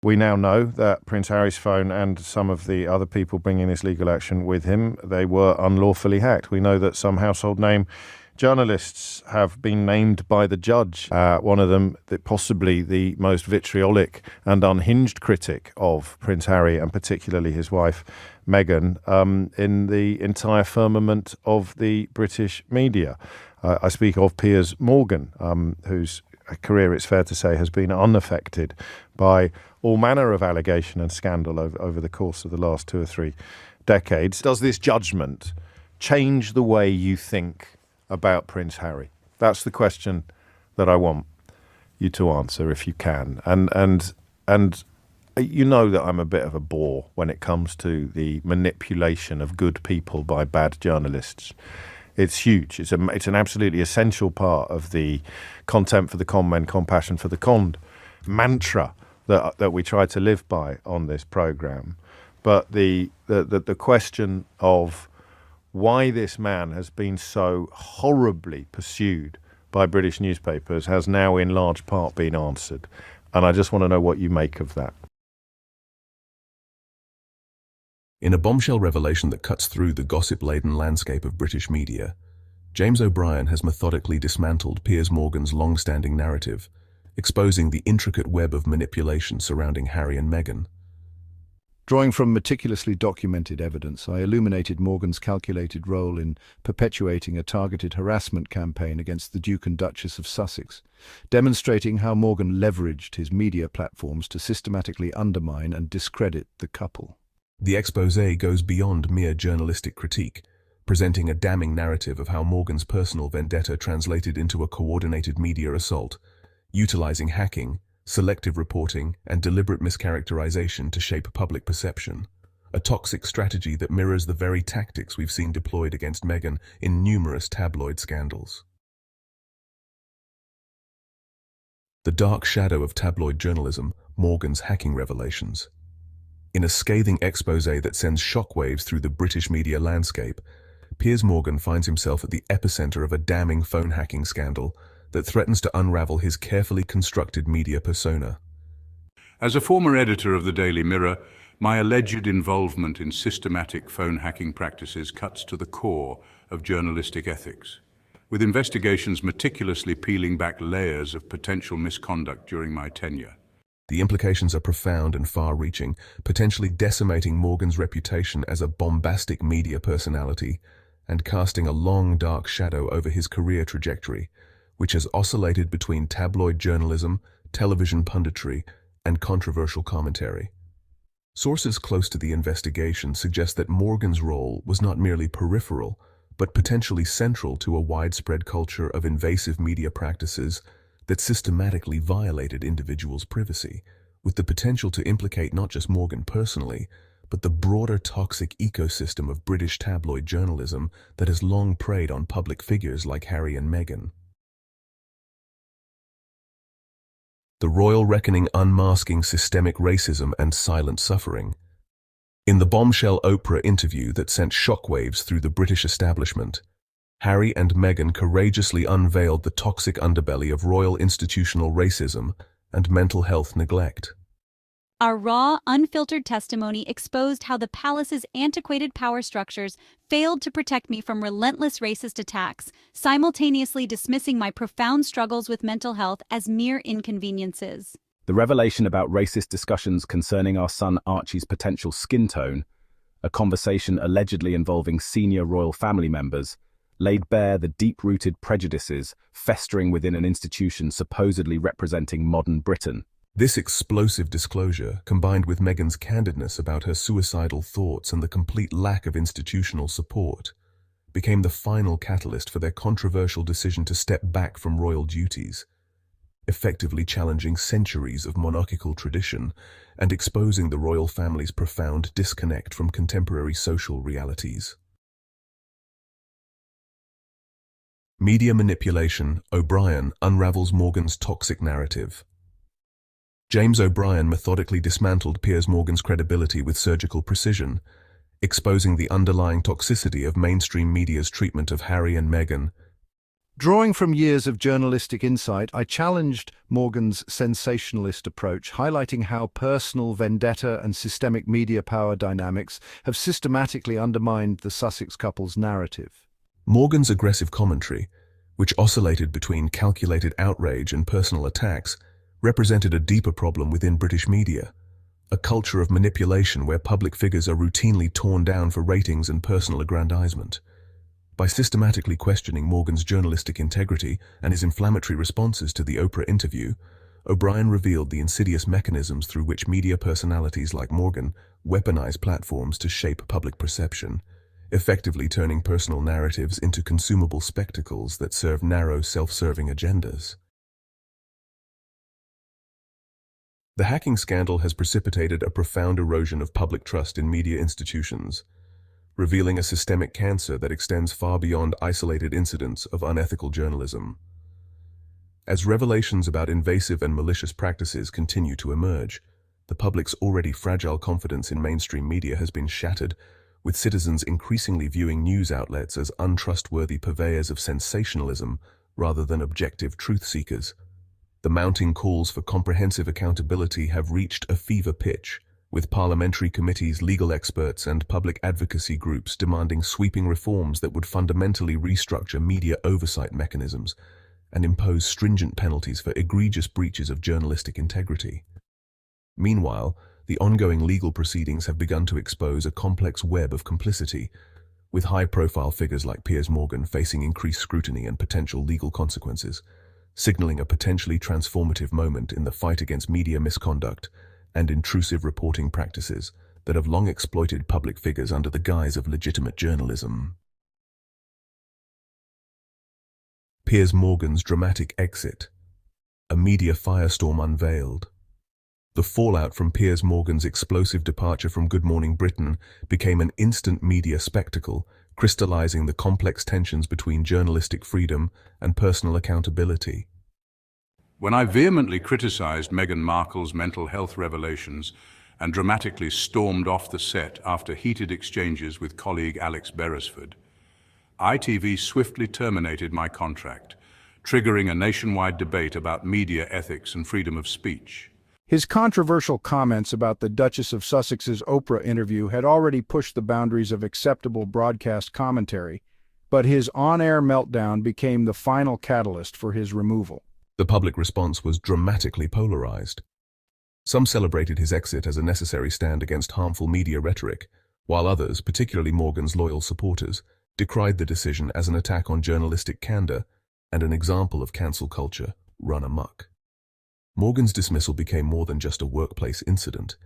We now know that Prince Harry's phone and some of the other people bringing this legal action with him, they were unlawfully hacked. We know that some household name journalists have been named by the judge. One of them, possibly the most vitriolic and unhinged critic of Prince Harry and particularly his wife, Meghan, in the entire firmament of the British media. I speak of Piers Morgan, whose career, it's fair to say, has been unaffected by all manner of allegation and scandal over the course of the last 2 or 3 decades. Does this judgment change the way you think about Prince Harry? That's the question that I want you to answer, if you can. And you know that I'm a bit of a bore when it comes to the manipulation of good people by bad journalists. It's huge. It's an absolutely essential part of the contempt for the con men, compassion for the conned mantra that we try to live by on this program. But the question of why this man has been so horribly pursued by British newspapers has now in large part been answered. And I just want to know what you make of that. In a bombshell revelation that cuts through the gossip-laden landscape of British media, James O'Brien has methodically dismantled Piers Morgan's long-standing narrative, exposing the intricate web of manipulation surrounding Harry and Meghan. Drawing from meticulously documented evidence, I illuminated Morgan's calculated role in perpetuating a targeted harassment campaign against the Duke and Duchess of Sussex, demonstrating how Morgan leveraged his media platforms to systematically undermine and discredit the couple. The exposé goes beyond mere journalistic critique, presenting a damning narrative of how Morgan's personal vendetta translated into a coordinated media assault, utilizing hacking, selective reporting, and deliberate mischaracterization to shape public perception, a toxic strategy that mirrors the very tactics we've seen deployed against Meghan in numerous tabloid scandals. The dark shadow of tabloid journalism, Morgan's hacking revelations. In a scathing exposé that sends shockwaves through the British media landscape, Piers Morgan finds himself at the epicenter of a damning phone hacking scandal that threatens to unravel his carefully constructed media persona. As a former editor of the Daily Mirror, my alleged involvement in systematic phone hacking practices cuts to the core of journalistic ethics, with investigations meticulously peeling back layers of potential misconduct during my tenure. The implications are profound and far-reaching, potentially decimating Morgan's reputation as a bombastic media personality and casting a long, dark shadow over his career trajectory, which has oscillated between tabloid journalism, television punditry, and controversial commentary. Sources close to the investigation suggest that Morgan's role was not merely peripheral, but potentially central to a widespread culture of invasive media practices that systematically violated individuals' privacy, with the potential to implicate not just Morgan personally, but the broader toxic ecosystem of British tabloid journalism that has long preyed on public figures like Harry and Meghan. The royal reckoning unmasking systemic racism and silent suffering. In the bombshell Oprah interview that sent shockwaves through the British establishment, Harry and Meghan courageously unveiled the toxic underbelly of royal institutional racism and mental health neglect. Our raw, unfiltered testimony exposed how the palace's antiquated power structures failed to protect me from relentless racist attacks, simultaneously dismissing my profound struggles with mental health as mere inconveniences. The revelation about racist discussions concerning our son Archie's potential skin tone, a conversation allegedly involving senior royal family members, laid bare the deep-rooted prejudices festering within an institution supposedly representing modern Britain. This explosive disclosure, combined with Meghan's candidness about her suicidal thoughts and the complete lack of institutional support, became the final catalyst for their controversial decision to step back from royal duties, effectively challenging centuries of monarchical tradition and exposing the royal family's profound disconnect from contemporary social realities. Media manipulation, O'Brien unravels Morgan's toxic narrative. James O'Brien methodically dismantled Piers Morgan's credibility with surgical precision, exposing the underlying toxicity of mainstream media's treatment of Harry and Meghan. Drawing from years of journalistic insight, I challenged Morgan's sensationalist approach, highlighting how personal vendetta and systemic media power dynamics have systematically undermined the Sussex couple's narrative. Morgan's aggressive commentary, which oscillated between calculated outrage and personal attacks, represented a deeper problem within British media, a culture of manipulation where public figures are routinely torn down for ratings and personal aggrandizement. By systematically questioning Morgan's journalistic integrity and his inflammatory responses to the Oprah interview, O'Brien revealed the insidious mechanisms through which media personalities like Morgan weaponize platforms to shape public perception, effectively turning personal narratives into consumable spectacles that serve narrow, self-serving agendas. The hacking scandal has precipitated a profound erosion of public trust in media institutions, revealing a systemic cancer that extends far beyond isolated incidents of unethical journalism. As revelations about invasive and malicious practices continue to emerge, the public's already fragile confidence in mainstream media has been shattered, with citizens increasingly viewing news outlets as untrustworthy purveyors of sensationalism rather than objective truth seekers. The mounting calls for comprehensive accountability have reached a fever pitch, with parliamentary committees, legal experts, and public advocacy groups demanding sweeping reforms that would fundamentally restructure media oversight mechanisms and impose stringent penalties for egregious breaches of journalistic integrity. Meanwhile, the ongoing legal proceedings have begun to expose a complex web of complicity, with high-profile figures like Piers Morgan facing increased scrutiny and potential legal consequences, signaling a potentially transformative moment in the fight against media misconduct and intrusive reporting practices that have long exploited public figures under the guise of legitimate journalism. Piers Morgan's dramatic exit. A media firestorm unveiled. The fallout from Piers Morgan's explosive departure from Good Morning Britain became an instant media spectacle, crystallizing the complex tensions between journalistic freedom and personal accountability. When I vehemently criticized Meghan Markle's mental health revelations and dramatically stormed off the set after heated exchanges with colleague Alex Beresford, ITV swiftly terminated my contract, triggering a nationwide debate about media ethics and freedom of speech. His controversial comments about the Duchess of Sussex's Oprah interview had already pushed the boundaries of acceptable broadcast commentary, but his on-air meltdown became the final catalyst for his removal. The public response was dramatically polarized. Some celebrated his exit as a necessary stand against harmful media rhetoric, while others, particularly Morgan's loyal supporters, decried the decision as an attack on journalistic candor and an example of cancel culture run amok. Morgan's dismissal became more than just a workplace incident.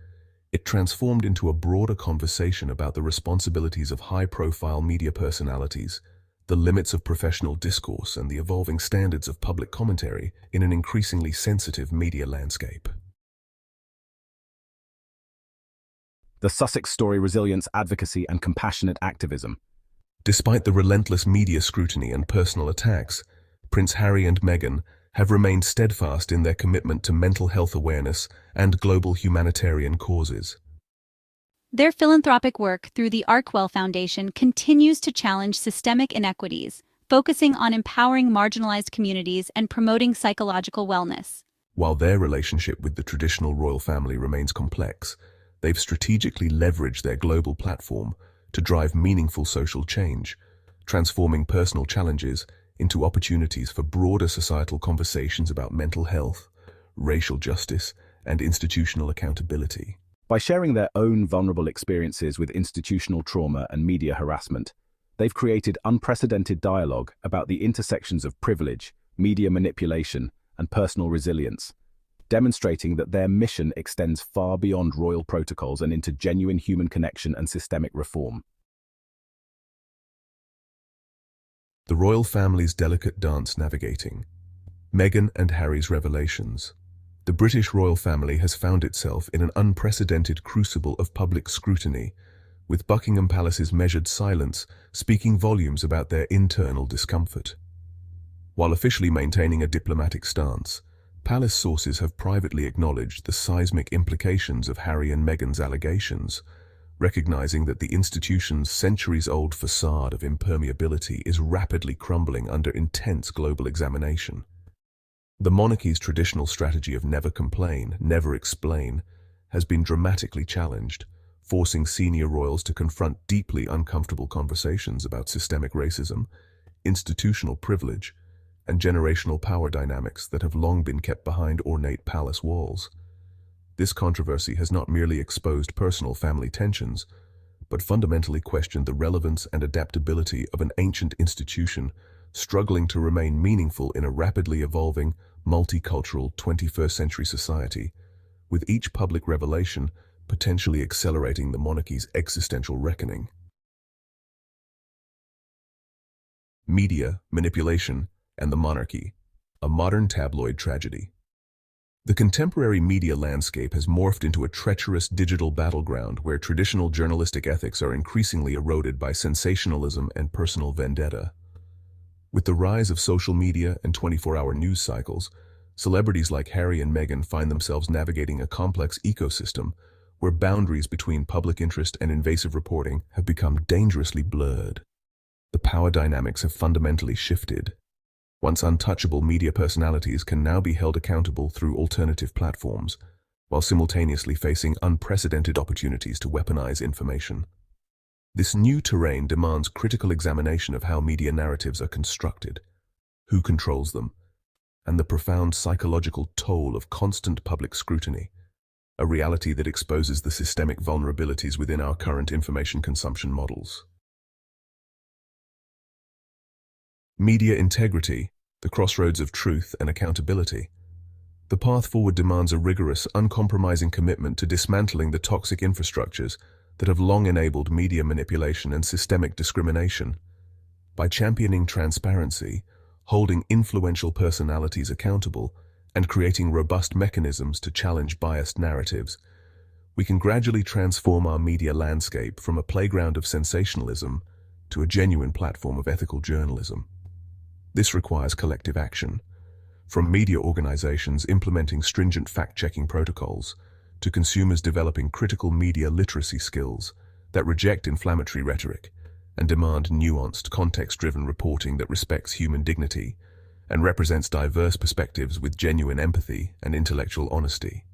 It transformed into a broader conversation about the responsibilities of high-profile media personalities, the limits of professional discourse, and the evolving standards of public commentary in an increasingly sensitive media landscape. The Sussex story: resilience, advocacy, and compassionate activism. Despite the relentless media scrutiny and personal attacks, Prince Harry and Meghan have remained steadfast in their commitment to mental health awareness and global humanitarian causes. Their philanthropic work through the Arkwell Foundation continues to challenge systemic inequities, focusing on empowering marginalized communities and promoting psychological wellness. While their relationship with the traditional royal family remains complex, they've strategically leveraged their global platform to drive meaningful social change, transforming personal challenges into opportunities for broader societal conversations about mental health, racial justice, and institutional accountability. By sharing their own vulnerable experiences with institutional trauma and media harassment, they've created unprecedented dialogue about the intersections of privilege, media manipulation, and personal resilience, demonstrating that their mission extends far beyond royal protocols and into genuine human connection and systemic reform. The royal family's delicate dance navigating. Meghan and Harry's revelations. The British royal family has found itself in an unprecedented crucible of public scrutiny, with Buckingham Palace's measured silence speaking volumes about their internal discomfort. While officially maintaining a diplomatic stance, palace sources have privately acknowledged the seismic implications of Harry and Meghan's allegations, recognizing that the institution's centuries-old facade of impermeability is rapidly crumbling under intense global examination. The monarchy's traditional strategy of never complain, never explain, has been dramatically challenged, forcing senior royals to confront deeply uncomfortable conversations about systemic racism, institutional privilege, and generational power dynamics that have long been kept behind ornate palace walls. This controversy has not merely exposed personal family tensions, but fundamentally questioned the relevance and adaptability of an ancient institution struggling to remain meaningful in a rapidly evolving, multicultural 21st century society, with each public revelation potentially accelerating the monarchy's existential reckoning. Media, manipulation, and the monarchy, a modern tabloid tragedy. The contemporary media landscape has morphed into a treacherous digital battleground where traditional journalistic ethics are increasingly eroded by sensationalism and personal vendetta. With the rise of social media and 24-hour news cycles, celebrities like Harry and Meghan find themselves navigating a complex ecosystem where boundaries between public interest and invasive reporting have become dangerously blurred. The power dynamics have fundamentally shifted. Once untouchable media personalities can now be held accountable through alternative platforms, while simultaneously facing unprecedented opportunities to weaponize information. This new terrain demands critical examination of how media narratives are constructed, who controls them, and the profound psychological toll of constant public scrutiny, a reality that exposes the systemic vulnerabilities within our current information consumption models. Media integrity, the crossroads of truth and accountability. The path forward demands a rigorous, uncompromising commitment to dismantling the toxic infrastructures that have long enabled media manipulation and systemic discrimination. By championing transparency, holding influential personalities accountable, and creating robust mechanisms to challenge biased narratives, we can gradually transform our media landscape from a playground of sensationalism to a genuine platform of ethical journalism. This requires collective action, from media organizations implementing stringent fact-checking protocols to consumers developing critical media literacy skills that reject inflammatory rhetoric and demand nuanced, context-driven reporting that respects human dignity and represents diverse perspectives with genuine empathy and intellectual honesty.